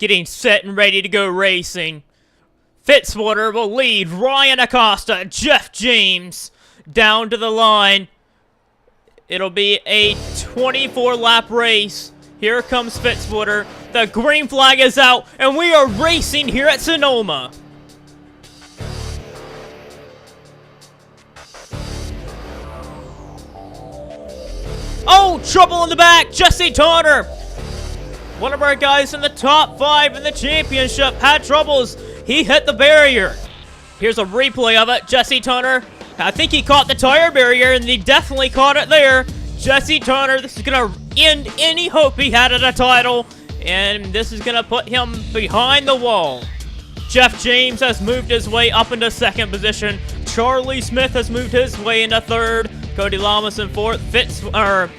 getting set and ready to go racing. Fitzwater will lead Ryan Acosta, Jeff James, down to the line. It'll be a 24-lap race. Here comes Fitzwater. The green flag is out, and we are racing here at Sonoma. Oh, trouble in the back. Jesse Turner, one of our guys in the top 5 in the championship, had troubles. He hit the barrier. Here's a replay of it. Jesse Turner, I think he caught the tire barrier, and he definitely caught it there. Jesse Turner, this is going to end any hope he had at a title, and this is going to put him behind the wall. Jeff James has moved his way up into 2nd position. Charlie Smith has moved his way into 3rd. Cody Lamas in 4th.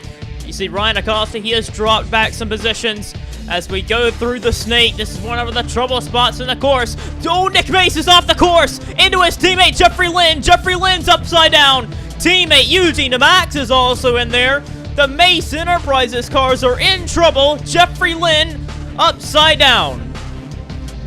You see Ryan Acosta, he has dropped back some positions as we go through the snake. This is one of the trouble spots in the course. Oh, Nick Mace is off the course into his teammate Jeffrey Lynn. Jeffrey Lynn's upside down. Teammate Eugene DeMax is also in there. The Mace Enterprises cars are in trouble. Jeffrey Lynn upside down.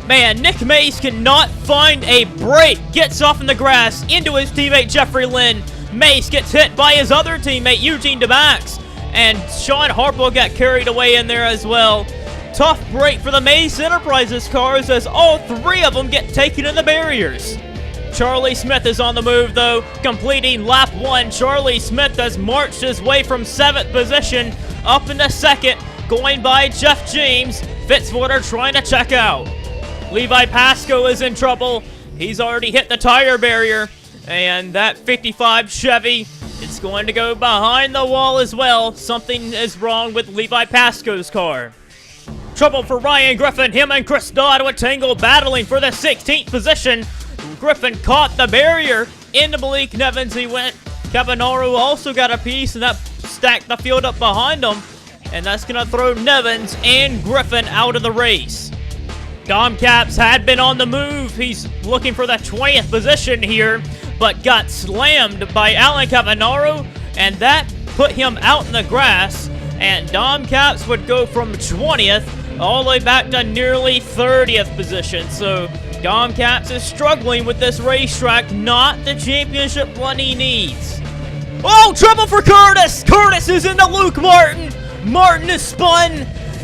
Man, Nick Mace cannot find a break. Gets off in the grass into his teammate Jeffrey Lynn. Mace gets hit by his other teammate Eugene DeMax. And Sean Harpo got carried away in there as well. Tough break for the Mace Enterprises cars as all 3 of them get taken in the barriers. Charlie Smith is on the move though, completing lap 1. Charlie Smith has marched his way from 7th position up into 2nd, going by Jeff James. Fitzwater trying to check out. Levi Pasco is in trouble. He's already hit the tire barrier, and that 55 Chevy, it's going to go behind the wall as well. Something is wrong with Levi Pasco's car. Trouble for Ryan Griffin. Him and Chris Dodd were tangled battling for the 16th position. Griffin caught the barrier into Malik Nevins. He went. Cabanaro also got a piece, and that stacked the field up behind him. And that's going to throw Nevins and Griffin out of the race. Dom Caps had been on the move. He's looking for the 20th position here, but got slammed by Alan Cavanaro, and that put him out in the grass. And Dom Caps would go from 20th all the way back to nearly 30th position. So Dom Caps is struggling with this racetrack, not the championship run he needs. Oh, trouble for Kurtis! Kurtis is into Luke Martin. Martin is spun,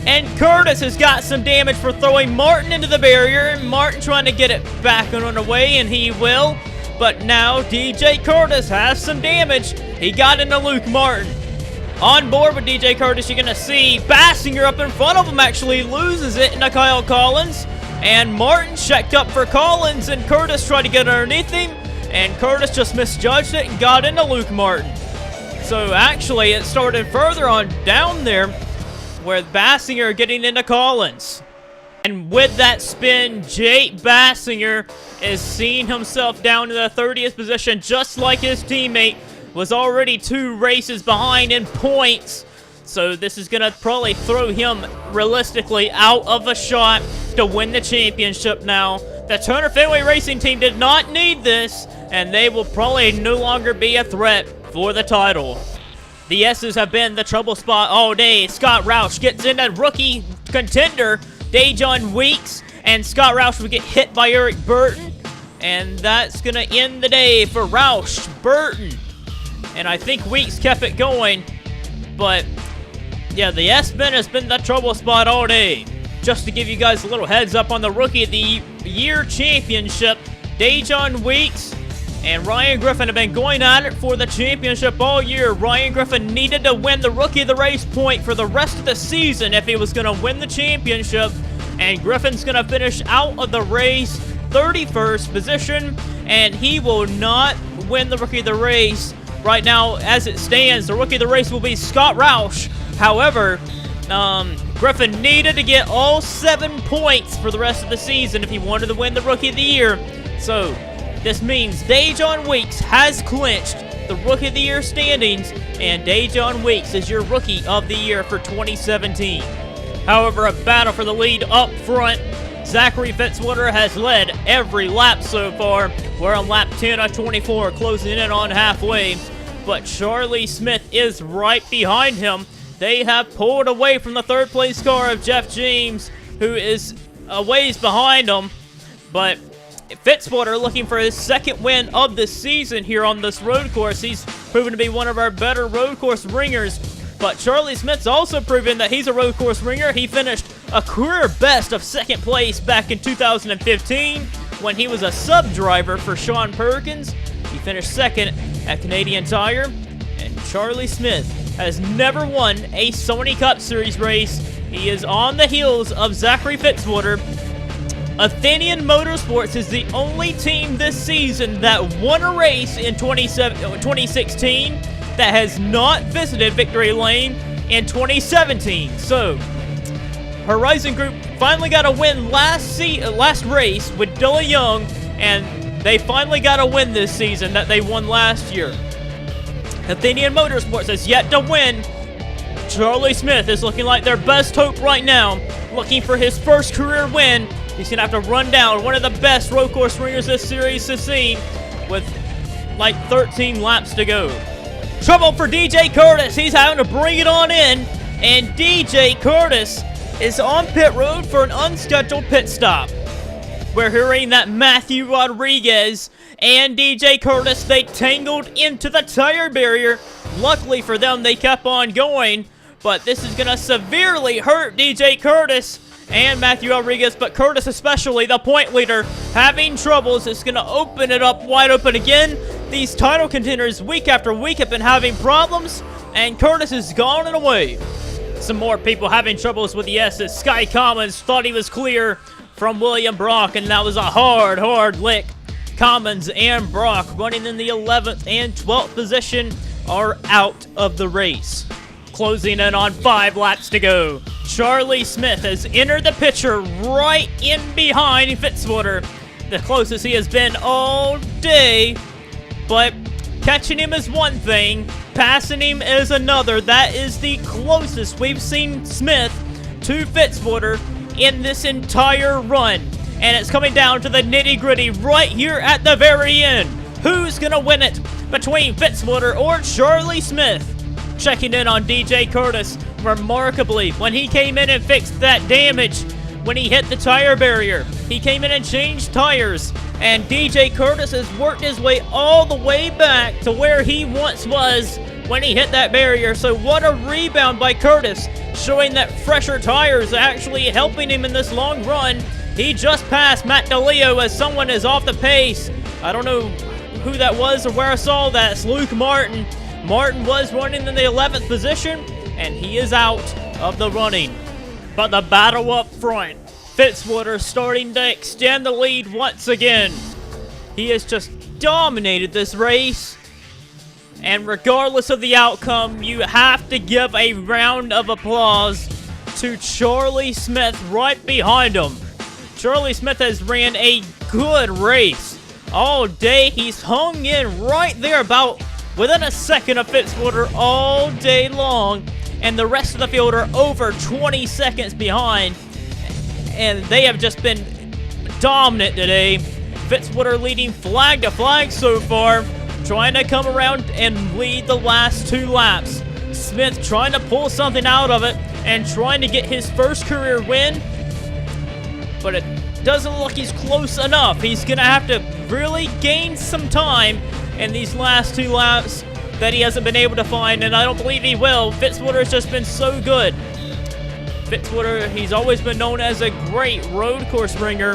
and Kurtis has got some damage for throwing Martin into the barrier, and Martin trying to get it back on the way, and he will. But now DJ Kurtis has some damage. He got into Luke Martin. On board with DJ Kurtis, you're going to see Bassinger up in front of him actually loses it into Kyle Collins. And Martin checked up for Collins, and Kurtis tried to get underneath him. And Kurtis just misjudged it and got into Luke Martin. So actually, it started further on down there with Bassinger getting into Collins. And with that spin, Jake Bassinger is seeing himself down to the 30th position, just like his teammate was already 2 races behind in points. So this is going to probably throw him realistically out of a shot to win the championship now. The Turner Fenway Racing team did not need this, and they will probably no longer be a threat for the title. The S's have been the trouble spot all day. Scott Roush gets into rookie contender Dejon Weeks, and Scott Roush will get hit by Eric Burton, and that's going to end the day for Roush, Burton, and I think Weeks kept it going, but yeah, the S-Men has been the trouble spot all day. Just to give you guys a little heads up on the Rookie of the Year Championship, Dejon Weeks and Ryan Griffin have been going at it for the championship all year. Ryan Griffin needed to win the Rookie of the Race point for the rest of the season if he was going to win the championship. And Griffin's going to finish out of the race 31st position, and he will not win the Rookie of the Race. Right now, as it stands, the Rookie of the Race will be Scott Roush. However, Griffin needed to get all 7 points for the rest of the season if he wanted to win the Rookie of the Year. So this means Dejon Weeks has clinched the Rookie of the Year standings, and Dejon Weeks is your Rookie of the Year for 2017. However, a battle for the lead up front. Zachary Fitzwater has led every lap so far. We're on lap 10 of 24, closing in on halfway. But Charlie Smith is right behind him. They have pulled away from the 3rd place car of Jeff James, who is a ways behind him, but Fitzwater looking for his second win of the season here on this road course. He's proven to be one of our better road course ringers, but Charlie Smith's also proven that he's a road course ringer. He finished a career best of second place back in 2015 when he was a sub driver for Sean Perkins. He finished second at Canadian Tire, and Charlie Smith has never won a Sony Cup Series race. He is on the heels of Zachary Fitzwater. Athenian Motorsports is the only team this season that won a race in 2016 that has not visited Victory Lane in 2017. So, Horizon Group finally got a win last race with Dylan Young, and they finally got a win this season that they won last year. Athenian Motorsports has yet to win. Charlie Smith is looking like their best hope right now, looking for his first career win. He's going to have to run down one of the best road course ringers this series has seen with like 13 laps to go. Trouble for DJ Kurtis. He's having to bring it on in, and DJ Kurtis is on pit road for an unscheduled pit stop. We're hearing that Matthew Rodriguez and DJ Kurtis, they tangled into the tire barrier. Luckily for them, they kept on going, but this is going to severely hurt DJ Kurtis and Matthew Rodriguez, but Kurtis especially, the point leader, having troubles. It's going to open it up wide open again. These title contenders week after week have been having problems, and Kurtis is gone and away. Some more people having troubles with the S's. Sky Commons thought he was clear from William Brock, and that was a hard lick. Commons and Brock, running in the 11th and 12th position, are out of the race. Closing in on 5 laps to go. Charlie Smith has entered the picture right in behind Fitzwater. The closest he has been all day, but catching him is one thing, passing him is another. That is the closest we've seen Smith to Fitzwater in this entire run. And it's coming down to the nitty-gritty right here at the very end. Who's going to win it between Fitzwater or Charlie Smith? Checking in on DJ Kurtis. Remarkably, when he came in and fixed that damage, when he hit the tire barrier, he came in and changed tires. And DJ Kurtis has worked his way all the way back to where he once was when he hit that barrier. So what a rebound by Kurtis, showing that fresher tires are actually helping him in this long run. He just passed Matt DeLeo as someone is off the pace. I don't know who that was or where I saw that. It's Luke Martin. Martin was running in the 11th position, and he is out of the running. But the battle up front, Fitzwater starting to extend the lead once again. He has just dominated this race, and regardless of the outcome, you have to give a round of applause to Charlie Smith right behind him. Charlie Smith has ran a good race all day. He's hung in right there about within a second of Fitzwater all day long, and the rest of the field are over 20 seconds behind, and they have just been dominant today. Fitzwater leading flag to flag so far, trying to come around and lead the last 2 laps. Smith trying to pull something out of it and trying to get his first career win, but it doesn't look he's close enough. He's going to have to really gain some time in these last 2 laps that he hasn't been able to find, and I don't believe he will. Fitzwater has just been so good. Fitzwater, he's always been known as a great road course ringer.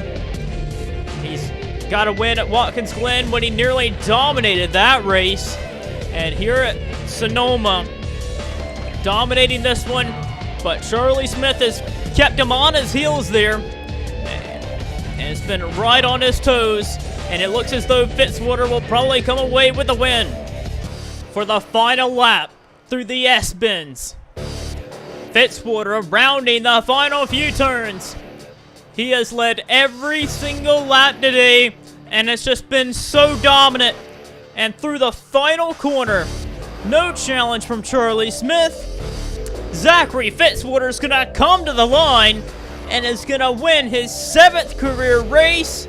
He's got a win at Watkins Glen when he nearly dominated that race. And here at Sonoma, dominating this one, but Charlie Smith has kept him on his heels there, and it's been right on his toes. And it looks as though Fitzwater will probably come away with the win for the final lap through the S-bends. Fitzwater rounding the final few turns. He has led every single lap today, and it's just been so dominant. And through the final corner, no challenge from Charlie Smith. Zachary Fitzwater is going to come to the line and is going to win his 7th career race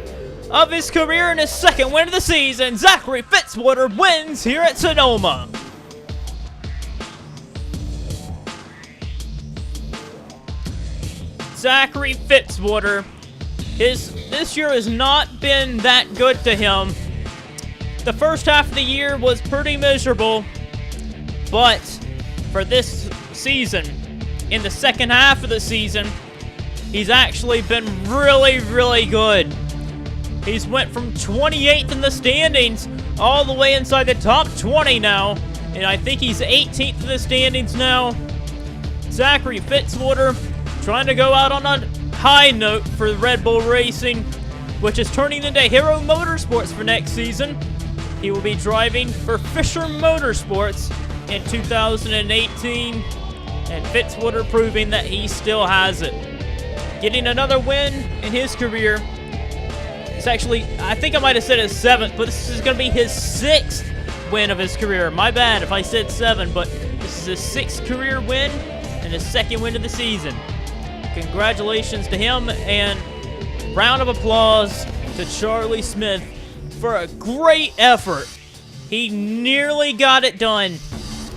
of his career and his 2nd win of the season. Zachary Fitzwater wins here at Sonoma. Zachary Fitzwater This year has not been that good to him. The first half of the year was pretty miserable, but for this season, in the second half of the season, he's actually been really, really good. He's went from 28th in the standings all the way inside the top 20 now, and I think he's 18th in the standings now. Zachary Fitzwater trying to go out on a high note for Red Bull Racing, which is turning into Hero Motorsports for next season. He will be driving for Fisher Motorsports in 2018, and Fitzwater proving that he still has it. Getting another win in his career. It's actually, I think I might have said his 7th, but this is going to be his 6th win of his career. My bad if I said 7, but this is his 6th career win and his 2nd win of the season. Congratulations to him, and round of applause to Charlie Smith for a great effort. He nearly got it done.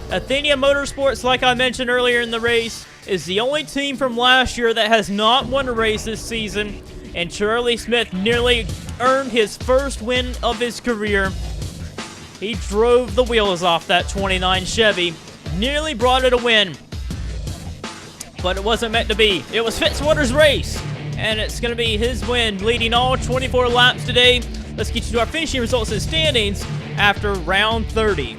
Athenia Motorsports, like I mentioned earlier in the race, is the only team from last year that has not won a race this season, and Charlie Smith nearly earned his first win of his career. He drove the wheels off that 29 Chevy, nearly brought it a win, but it wasn't meant to be. It was Fitzwater's race, and it's going to be his win, leading all 24 laps today. Let's get you to our finishing results and standings after round 30.